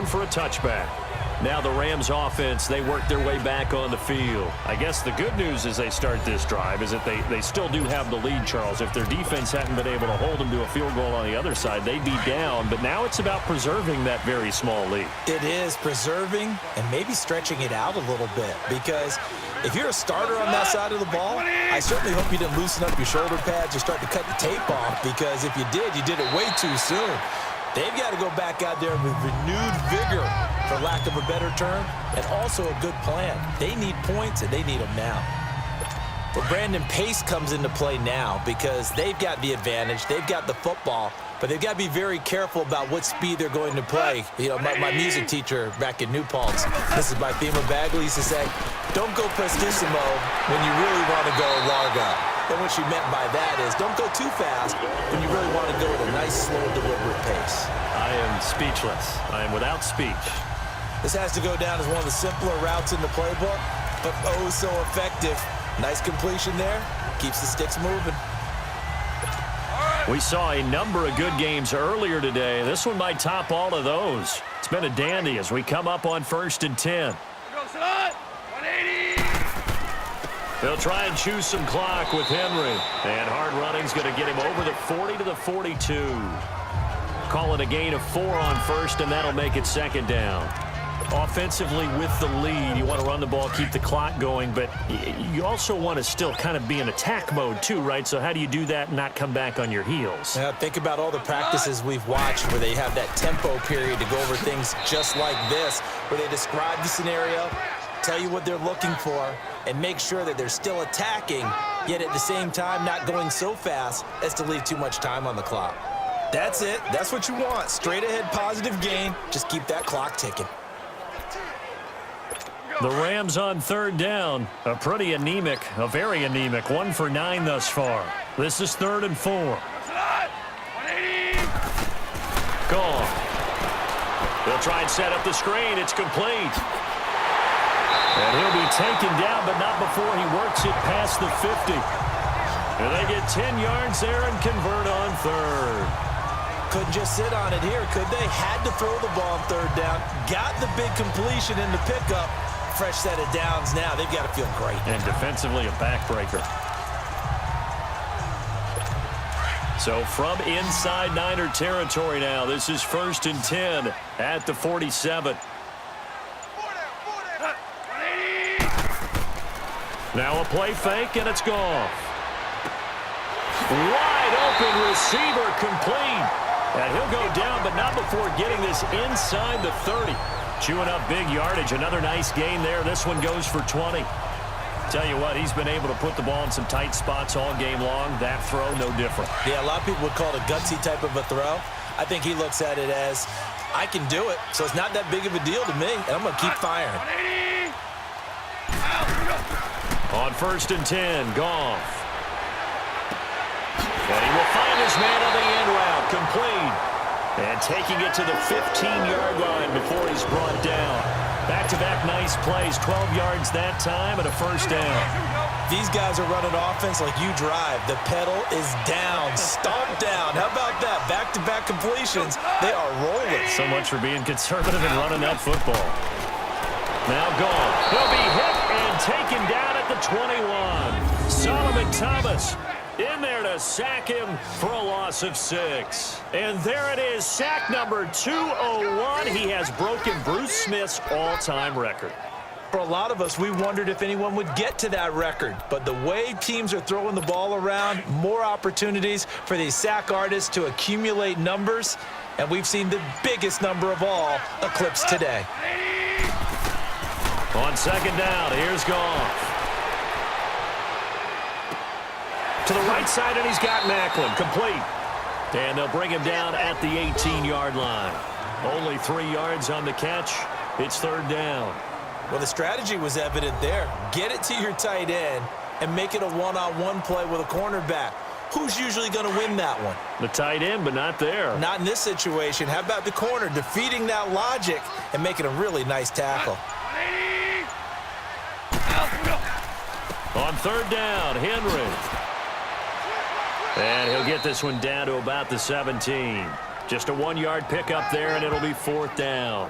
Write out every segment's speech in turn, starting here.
return for a touchback. Now the Rams offense, they work their way back on the field. I guess the good news as they start this drive is that they still do have the lead, Charles. If their defense hadn't been able to hold them to a field goal on the other side, they'd be down. But now it's about preserving that very small lead. It is preserving and maybe stretching it out a little bit, because if you're a starter on that side of the ball, I certainly hope you didn't loosen up your shoulder pads or start to cut the tape off, because if you did it way too soon. They've got to go back out there with renewed vigor, for lack of a better term, and also a good plan. They need points, and they need them now. But Brandon, pace comes into play now because they've got the advantage. They've got the football, but they've got to be very careful about what speed they're going to play. You know, my music teacher back in New Paltz, this is my theme of Bagley, used to say, don't go prestissimo when you really want to go largo. And what she meant by that is don't go too fast when you really want to go at a nice, slow, deliberate pace. I am speechless. I am without speech. This has to go down as one of the simpler routes in the playbook, but oh so effective. Nice completion there. Keeps the sticks moving. We saw a number of good games earlier today. This one might top all of those. It's been a dandy as we come up on 1st and 10. They'll try and choose some clock with Henry. And hard running's going to get him over the 40 to the 42. Call it a gain of 4 on 1st, and that'll make it 2nd down. Offensively with the lead, you want to run the ball, keep the clock going, but you also want to still kind of be in attack mode too, right? So how do you do that and not come back on your heels? Yeah, think about all the practices we've watched where they have that tempo period to go over things just like this, where they describe the scenario, tell you what they're looking for, and make sure that they're still attacking, yet at the same time not going so fast as to leave too much time on the clock. That's it. That's what you want. Straight ahead positive gain. Just keep that clock ticking. The Rams on 3rd down. A pretty anemic, a very anemic 1 for 9 thus far. This is 3rd and 4. Gone. They'll try and set up the screen. It's complete. And he'll be taken down, but not before he works it past the 50. And they get 10 yards there and convert on 3rd. Couldn't just sit on it here, could they? Had to throw the ball on 3rd down. Got the big completion in the pickup. Fresh set of downs now. They've got to feel great. And defensively, a backbreaker. So from inside Niner territory now, this is 1st and 10 at the 47. Now a play fake, and it's gone. Wide open receiver complete. And he'll go down, but not before getting this inside the 30. Chewing up big yardage. Another nice gain there. This one goes for 20. Tell you what, he's been able to put the ball in some tight spots all game long. That throw, no different. Yeah, a lot of people would call it a gutsy type of a throw. I think he looks at it as, I can do it, so it's not that big of a deal to me, and I'm going to keep firing. On 1st and 10, Goff. And he will find his man on the end route, complete. And taking it to the 15-yard line before he's brought down. Back-to-back nice plays, 12 yards that time and a 1st down. These guys are running offense like you drive. The pedal is down, stomped down. How about that? Back-to-back completions. They are rolling. So much for being conservative and running that football. Now gone. He'll be hit and taken down at the 21. Solomon Thomas in there to sack him for a loss of 6. And there it is, sack number 201. He has broken Bruce Smith's all-time record. For a lot of us, we wondered if anyone would get to that record. But the way teams are throwing the ball around, more opportunities for these sack artists to accumulate numbers. And we've seen the biggest number of all eclipsed today. On 2nd down, here's Goff. To the right side, and he's got Macklin, complete. And they'll bring him down at the 18-yard line. Only 3 yards on the catch. It's 3rd down. Well, the strategy was evident there. Get it to your tight end and make it a one-on-one play with a cornerback. Who's usually going to win that one? The tight end, but not there. Not in this situation. How about the corner defeating that logic and making a really nice tackle? On 3rd down, Henry. And he'll get this one down to about the 17. Just a 1-yard pickup there, and it'll be 4th down.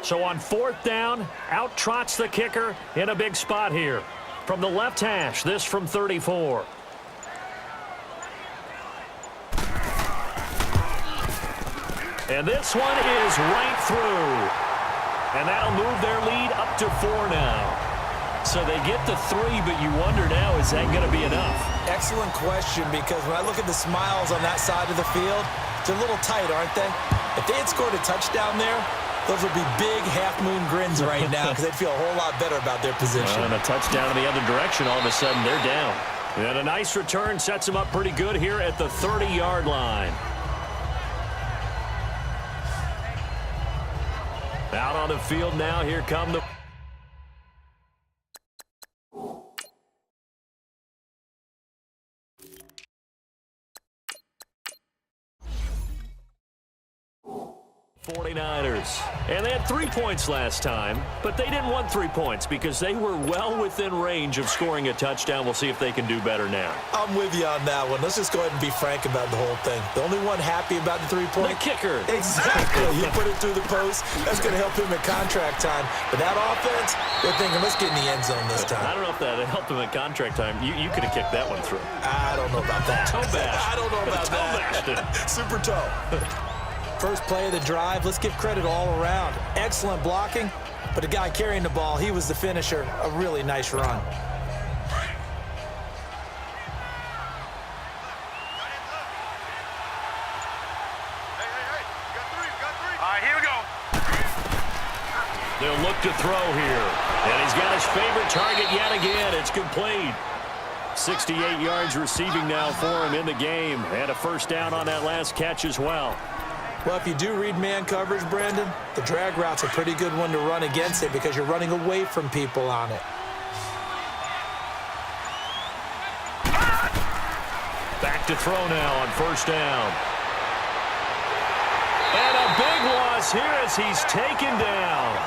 So on 4th down, out trots the kicker in a big spot here. From the left hash, this from 34. And this one is right through. And that'll move their lead up to 4 now. So they get the 3, but you wonder now, is that going to be enough? Excellent question, because when I look at the smiles on that side of the field, they're a little tight, aren't they? If they had scored a touchdown there, those would be big half-moon grins right now because they'd feel a whole lot better about their position. And a touchdown in the other direction, all of a sudden they're down. And a nice return sets them up pretty good here at the 30-yard line. Out on the field now, here come the... '49ers. And they had 3 points last time, but they didn't want 3 points because they were well within range of scoring a touchdown. We'll see if they can do better now. I'm with you on that one. Let's just go ahead and be frank about the whole thing. The only one happy about the 3-point? The kicker. Exactly. He put it through the post. That's going to help him at contract time. But that offense, they're thinking, let's get in the end zone this time. I don't know if that helped him at contract time. You could have kicked that one through. I don't know about that. Toe bash. I don't know about that. Super toe. First play of the drive, let's give credit all around. Excellent blocking, but the guy carrying the ball, he was the finisher. A really nice run. They'll look to throw here. And he's got his favorite target yet again. It's complete. 68 yards receiving now for him in the game. And a first down on that last catch as well. Well, if you do read man coverage, Brandon, the drag route's a pretty good one to run against it because you're running away from people on it. Back to throw now on first down. And a big loss here as he's taken down.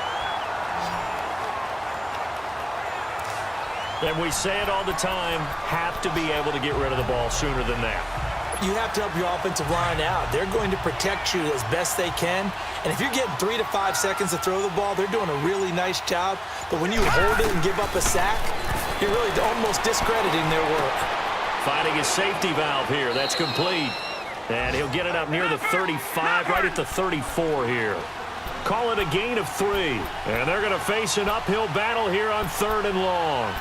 And we say it all the time, have to be able to get rid of the ball sooner than that. You have to help your offensive line out. They're going to protect you as best they can. And if you're getting 3 to 5 seconds to throw the ball, they're doing a really nice job. But when you hold it and give up a sack, you're really almost discrediting their work. Finding his safety valve here. That's complete. And he'll get it up near the 35, right at the 34 here. Call it a gain of 3. And they're going to face an uphill battle here on 3rd and long.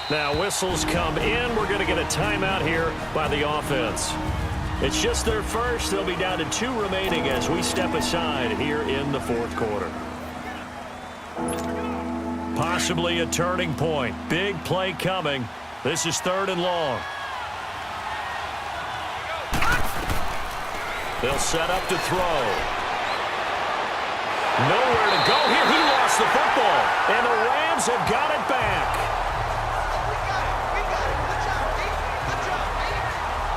Now whistles come in. We're going to get a timeout here by the offense. It's just their first. They'll be down to 2 remaining as we step aside here in the 4th quarter. Possibly a turning point. Big play coming. This is 3rd and long. They'll set up to throw. Nowhere to go here. He lost the football. And the Rams have got it back.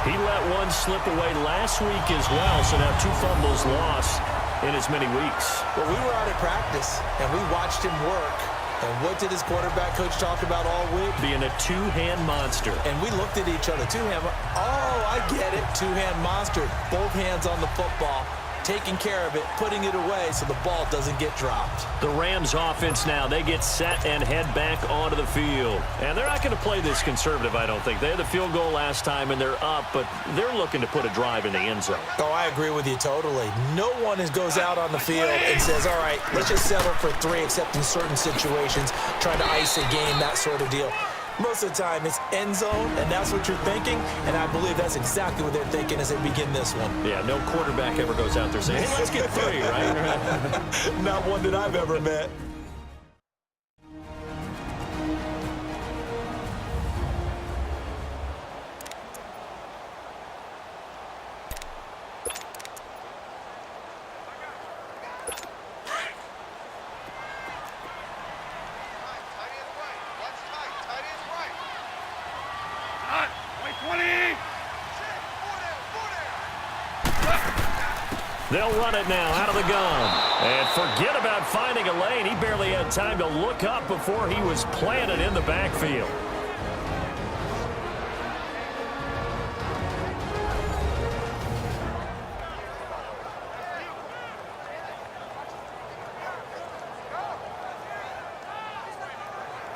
He let one slip away last week as well, so now 2 fumbles lost in as many weeks. Well, we were out at practice, and we watched him work. And what did his quarterback coach talk about all week? Being a 2-hand monster. And we looked at each other. 2-hand. Oh, I get it. 2-hand monster. Both hands on the football. Taking care of it, putting it away so the ball doesn't get dropped. The Rams offense now, they get set and head back onto the field. And they're not going to play this conservative, I don't think. They had the field goal last time and they're up, but they're looking to put a drive in the end zone. Oh, I agree with you totally. No one goes out on the field and says, all right, let's just settle for 3, except in certain situations, trying to ice a game, that sort of deal. Most of the time, it's end zone, and that's what you're thinking, and I believe that's exactly what they're thinking as they begin this one. Yeah, no quarterback ever goes out there saying, hey, let's get 3, right? Not one that I've ever met. They'll run it now out of the gun. And forget about finding a lane. He barely had time to look up before he was planted in the backfield.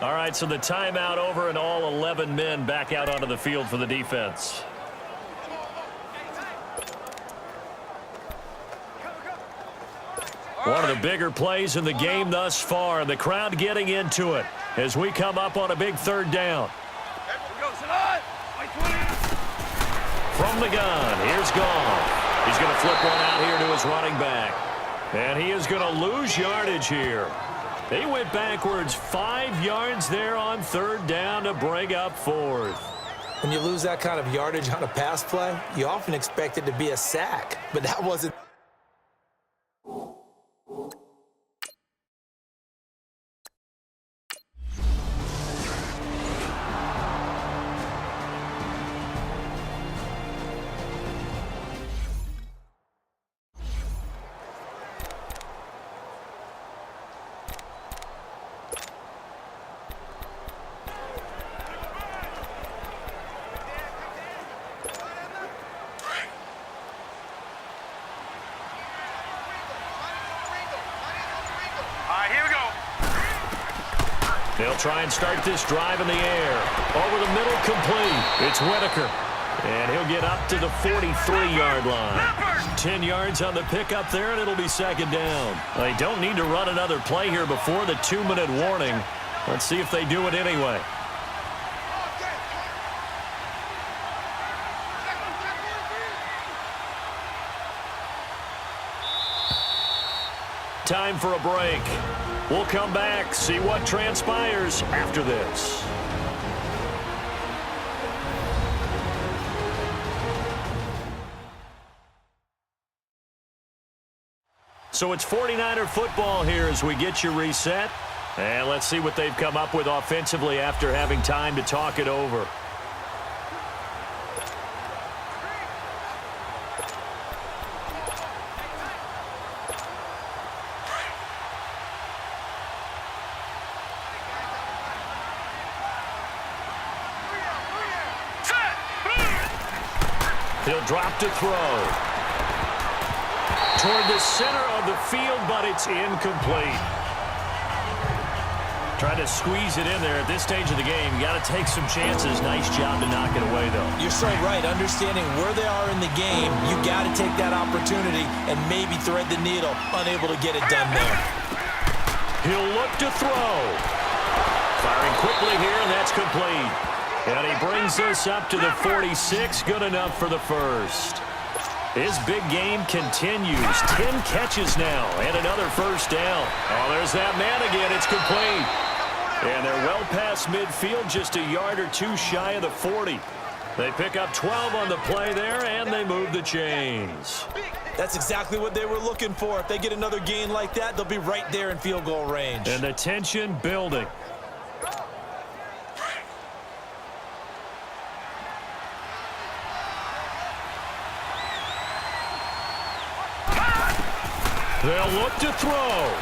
All right, so the timeout over and all 11 men back out onto the field for the defense. One of the bigger plays in the game thus far, and the crowd getting into it as we come up on a big third down. From the gun, here's Goff. He's going to flip one out here to his running back. And he is going to lose yardage here. They went backwards 5 yards there on third down to bring up fourth. When you lose that kind of yardage on a pass play, you often expect it to be a sack, but that wasn't. They'll try and start this drive in the air. Over the middle, complete. It's Whitaker. And he'll get up to the 43-yard line. 10 yards on the pickup there, and it'll be second down. They don't need to run another play here before the 2-minute warning. Let's see if they do it anyway. Time for a break. We'll come back, see what transpires after this. So it's 49er football here as we get you reset. And let's see what they've come up with offensively after having time to talk it over. He'll drop to throw. Toward the center of the field, but it's incomplete. Trying to squeeze it in there at this stage of the game. You got to take some chances. Nice job to knock it away, though. You're so right. Understanding where they are in the game, you got to take that opportunity and maybe thread the needle. Unable to get it done there. He'll look to throw. Firing quickly here, and that's complete. And he brings this up to the 46. Good enough for the first. His big game continues. 10 catches now and another first down. Oh, there's that man again. It's complete. And they're well past midfield, just a yard or two shy of the 40. They pick up 12 on the play there, and they move the chains. That's exactly what they were looking for. If they get another gain like that, they'll be right there in field goal range. And the tension building. They'll look to throw.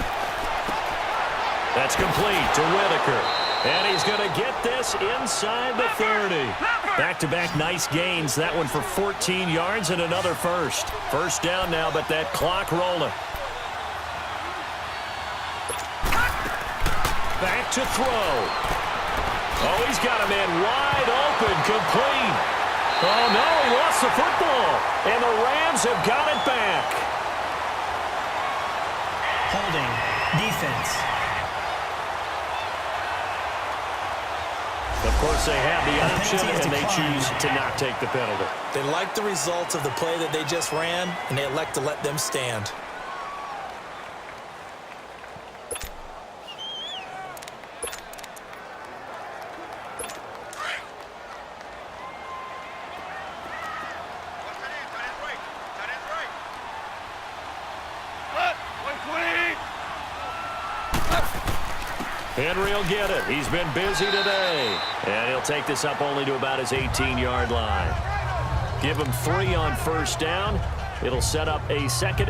That's complete to Whitaker. And he's going to get this inside the 30. Back-to-back nice gains. That one for 14 yards and another first. First down now, but that clock rolling. Back to throw. Oh, he's got a man wide open, complete. Oh, no, he lost the football. And the Rams have got it back. Holding. Defense. Of course, they have the option, and they choose to not take the penalty. They like the results of the play that they just ran, and they elect to let them stand. Henry will get it. He's been busy today. And he'll take this up only to about his 18-yard line. Give him 3 on first down. It'll set up a second